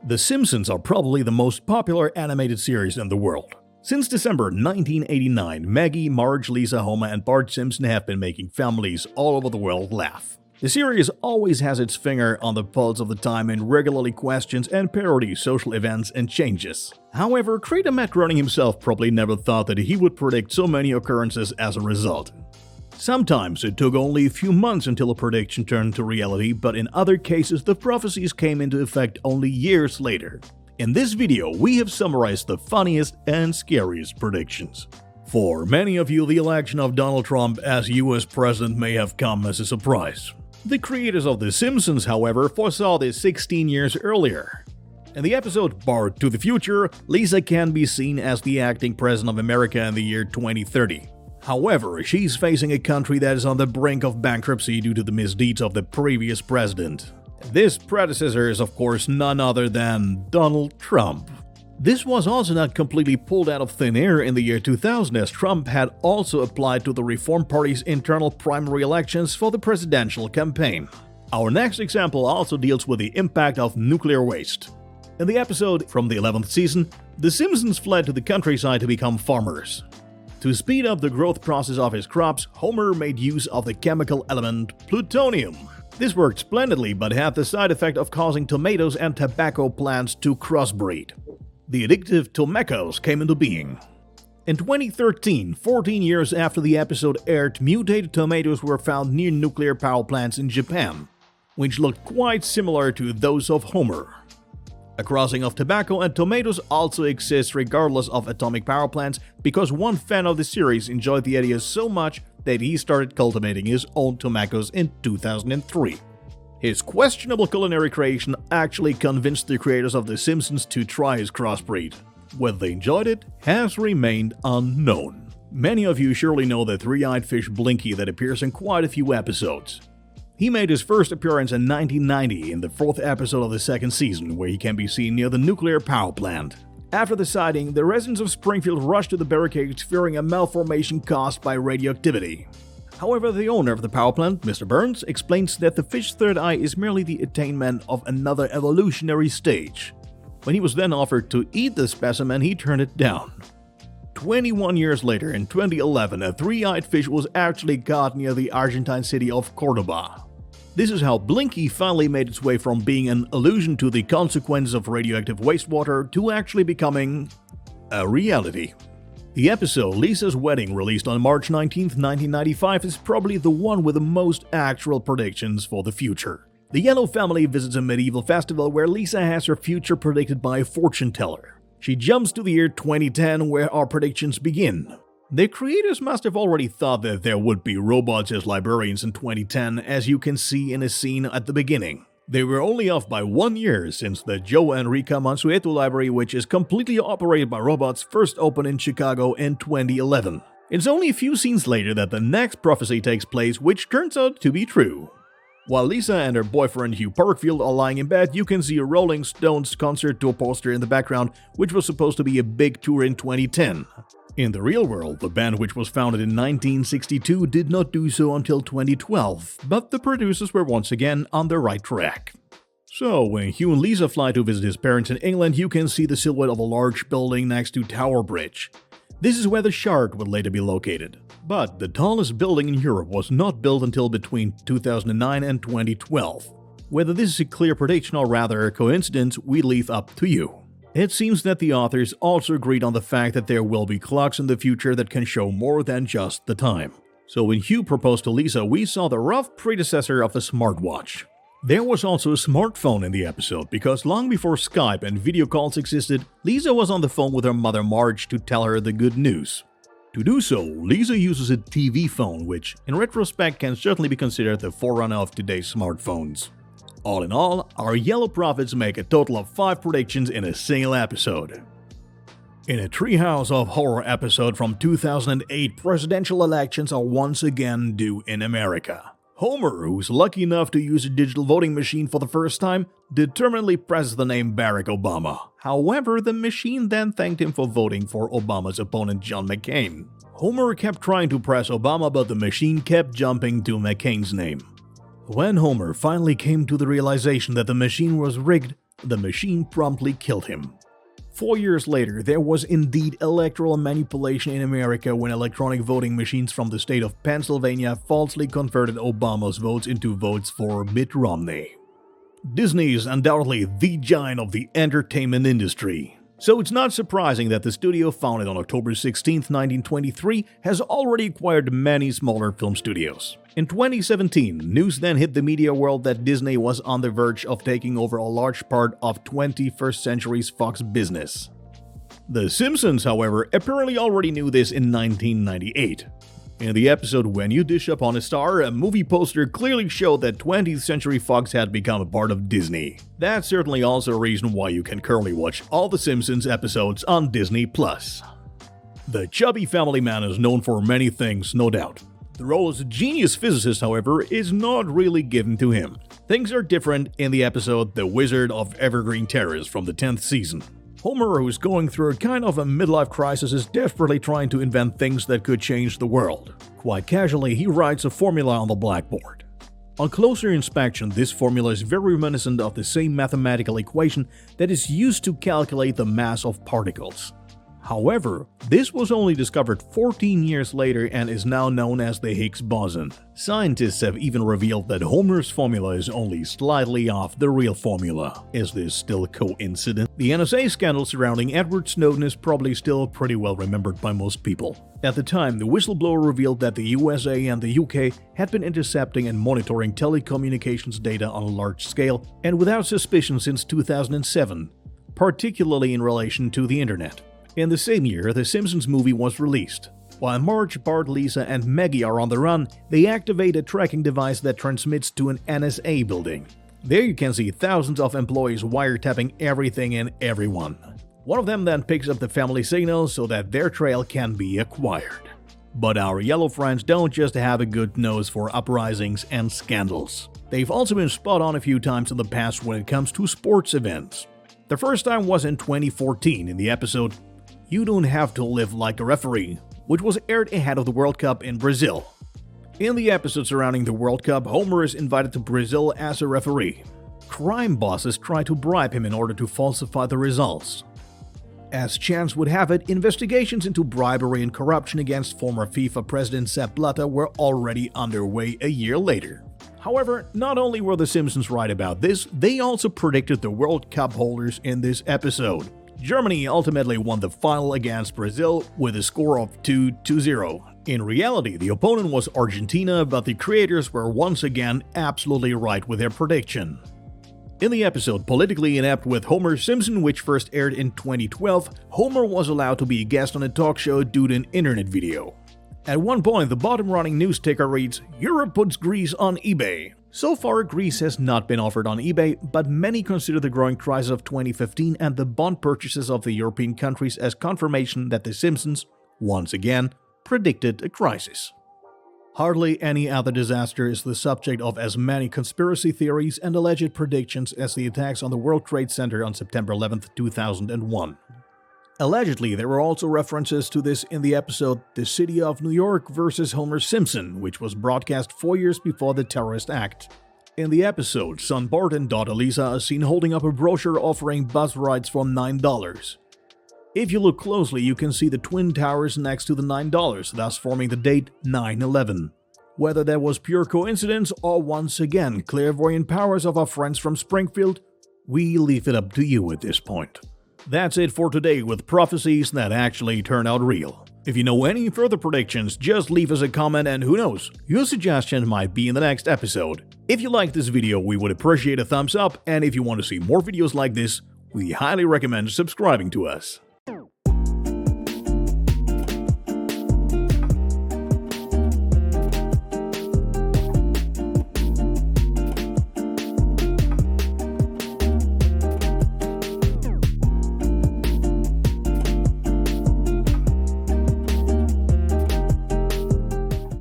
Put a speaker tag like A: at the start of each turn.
A: The Simpsons are probably the most popular animated series in the world. Since December 1989, Maggie, Marge, Lisa, Homer, and Bart Simpson have been making families all over the world laugh. The series always has its finger on the pulse of the time and regularly questions and parodies social events and changes. However, creator Matt Groening himself probably never thought that he would predict so many occurrences as a result. Sometimes it took only a few months until a prediction turned to reality, but in other cases the prophecies came into effect only years later. In this video, we have summarized the funniest and scariest predictions. For many of you, the election of Donald Trump as US president may have come as a surprise. The creators of The Simpsons, however, foresaw this 16 years earlier. In the episode Bart to the Future, Lisa can be seen as the acting president of America in the year 2030. However, she's facing a country that is on the brink of bankruptcy due to the misdeeds of the previous president. This predecessor is of course none other than Donald Trump. This was also not completely pulled out of thin air in the year 2000, as Trump had also applied to the Reform Party's internal primary elections for the presidential campaign. Our next example also deals with the impact of nuclear waste. In the episode from the 11th season, the Simpsons fled to the countryside to become farmers. To speed up the growth process of his crops, Homer made use of the chemical element plutonium. This worked splendidly, but had the side effect of causing tomatoes and tobacco plants to crossbreed. The addictive tomatoes came into being. In 2013, 14 years after the episode aired, mutated tomatoes were found near nuclear power plants in Japan, which looked quite similar to those of Homer. A crossing of tobacco and tomatoes also exists regardless of atomic power plants, because one fan of the series enjoyed the idea so much that he started cultivating his own tomatoes in 2003. His questionable culinary creation actually convinced the creators of The Simpsons to try his crossbreed. Whether they enjoyed it has remained unknown. Many of you surely know the three-eyed fish Blinky that appears in quite a few episodes. He made his first appearance in 1990 in the 4th episode of the 2nd season, where he can be seen near the nuclear power plant. After the sighting, the residents of Springfield rushed to the barricades fearing a malformation caused by radioactivity. However, the owner of the power plant, Mr. Burns, explains that the fish's third eye is merely the attainment of another evolutionary stage. When he was then offered to eat the specimen, he turned it down. 21 years later, in 2011, a three-eyed fish was actually caught near the Argentine city of Cordoba. This is how Blinky finally made its way from being an allusion to the consequences of radioactive wastewater to actually becoming a reality. The episode Lisa's Wedding, released on March 19, 1995, is probably the one with the most actual predictions for the future. The Yellow family visits a medieval festival where Lisa has her future predicted by a fortune teller. She jumps to the year 2010, where our predictions begin. The creators must have already thought that there would be robots as librarians in 2010, as you can see in a scene at the beginning. They were only off by 1 year, since the Joe Enrica Mansueto Library, which is completely operated by robots, first opened in Chicago in 2011. It's only a few scenes later that the next prophecy takes place, which turns out to be true. While Lisa and her boyfriend Hugh Parkfield are lying in bed, you can see a Rolling Stones concert tour poster in the background, which was supposed to be a big tour in 2010. In the real world, the band, which was founded in 1962, did not do so until 2012, but the producers were once again on the right track. So, when Hugh and Lisa fly to visit his parents in England, you can see the silhouette of a large building next to Tower Bridge. This is where the Shard would later be located. But the tallest building in Europe was not built until between 2009 and 2012. Whether this is a clear prediction or rather a coincidence, we leave up to you. It seems that the authors also agreed on the fact that there will be clocks in the future that can show more than just the time. So when Hugh proposed to Lisa, we saw the rough predecessor of the smartwatch. There was also a smartphone in the episode, because long before Skype and video calls existed, Lisa was on the phone with her mother Marge to tell her the good news. To do so, Lisa uses a TV phone, which in retrospect can certainly be considered the forerunner of today's smartphones. All in all, our Yellow Prophets make a total of 5 predictions in a single episode. In a Treehouse of Horror episode from 2008, presidential elections are once again due in America. Homer, who's lucky enough to use a digital voting machine for the first time, determinedly presses the name Barack Obama. However, the machine then thanked him for voting for Obama's opponent John McCain. Homer kept trying to press Obama, but the machine kept jumping to McCain's name. When Homer finally came to the realization that the machine was rigged, The machine promptly killed him. 4 years later, there was indeed electoral manipulation in America when electronic voting machines from the state of Pennsylvania falsely converted Obama's votes into votes for Mitt Romney. Disney is undoubtedly the giant of the entertainment industry. So it's not surprising that the studio, founded on October 16, 1923, has already acquired many smaller film studios. In 2017, news then hit the media world that Disney was on the verge of taking over a large part of 21st Century's Fox business. The Simpsons, however, apparently already knew this in 1998. In the episode When You Dish Upon a Star, a movie poster clearly showed that 20th Century Fox had become a part of Disney. That's certainly also a reason why you can currently watch all the Simpsons episodes on Disney+. The chubby family man is known for many things, no doubt. The role as a genius physicist, however, is not really given to him. Things are different in the episode The Wizard of Evergreen Terrace from the 10th season. Homer, who's going through a kind of a midlife crisis, is desperately trying to invent things that could change the world. Quite casually, he writes a formula on the blackboard. On closer inspection, this formula is very reminiscent of the same mathematical equation that is used to calculate the mass of particles. However, this was only discovered 14 years later and is now known as the Higgs boson. Scientists have even revealed that Homer's formula is only slightly off the real formula. Is this still a coincidence? The NSA scandal surrounding Edward Snowden is probably still pretty well remembered by most people. At the time, the whistleblower revealed that the USA and the UK had been intercepting and monitoring telecommunications data on a large scale and without suspicion since 2007, particularly in relation to the internet. In the same year, the Simpsons movie was released. While Marge, Bart, Lisa, and Maggie are on the run, they activate a tracking device that transmits to an NSA building. There you can see thousands of employees wiretapping everything and everyone. One of them then picks up the family signal so that their trail can be acquired. But our yellow friends don't just have a good nose for uprisings and scandals. They've also been spot on a few times in the past when it comes to sports events. The first time was in 2014 in the episode You Don't Have to Live Like a Referee, which was aired ahead of the World Cup in Brazil. In the episode surrounding the World Cup, Homer is invited to Brazil as a referee. Crime bosses try to bribe him in order to falsify the results. As chance would have it, investigations into bribery and corruption against former FIFA president Sepp Blatter were already underway a year later. However, not only were the Simpsons right about this, they also predicted the World Cup holders in this episode. Germany ultimately won the final against Brazil with a score of 2-0. In reality, the opponent was Argentina, but the creators were once again absolutely right with their prediction. In the episode Politically Inept with Homer Simpson, which first aired in 2012, Homer was allowed to be a guest on a talk show due to an internet video. At one point, the bottom-running news ticker reads, "Europe puts Greece on eBay." So far, Greece has not been offered on eBay, but many consider the growing crisis of 2015 and the bond purchases of the European countries as confirmation that The Simpsons, once again, predicted a crisis. Hardly any other disaster is the subject of as many conspiracy theories and alleged predictions as the attacks on the World Trade Center on September 11, 2001. Allegedly, there were also references to this in the episode The City of New York vs. Homer Simpson, which was broadcast 4 years before the terrorist act. In the episode, son Bart and daughter Lisa are seen holding up a brochure offering bus rides for $9. If you look closely, you can see the Twin Towers next to the $9, thus forming the date 9/11. Whether that was pure coincidence or once again clairvoyant powers of our friends from Springfield, we leave it up to you at this point. That's it for today with prophecies that actually turn out real. If you know any further predictions, just leave us a comment and who knows, your suggestion might be in the next episode. If you liked this video, we would appreciate a thumbs up, and if you want to see more videos like this, we highly recommend subscribing to us.